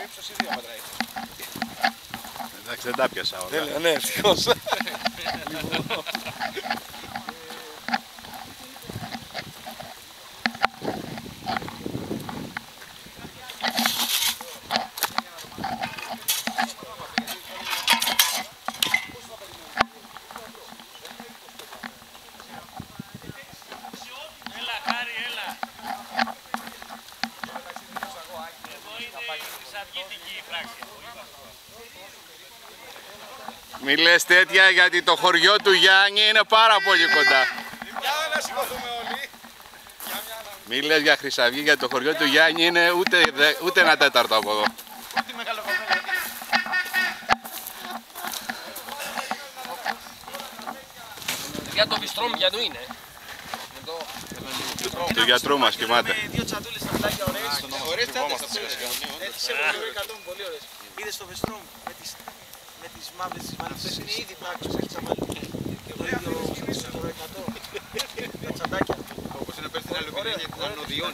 ύψος ή 2 μέτρα ύψος. Εντάξει, δεν τα πιάσα όλα. Ναι, ευτυχώς. Μη λες τέτοια, γιατί το χωριό του Γιάννη είναι πάρα πολύ κοντά. Για να σηκωθούμε όλοι. Μη λες για Χρυσαυγή, γιατί το χωριό του Γιάννη είναι ούτε ένα τέταρτο από εδώ. Τι μεγάλο κομμάτι. Για το βιστρόμ ποιανού είναι? Του γιατρού μας κοιμάται. Δύο τσαντούλες στα πλάγια ωραίες. Ωραίες τσάντες. Έτσι έχω το πολύ ωραίες. Είδες στο βεστρόμ με τις μαύρες τις μανιφές είναι ήδη πράξεις. Έχει τσαμάλι. Και το ίδιο στο 100. Τα τσαντάκια. Όπως είναι πέρσι την άλλη για την ανωδιών.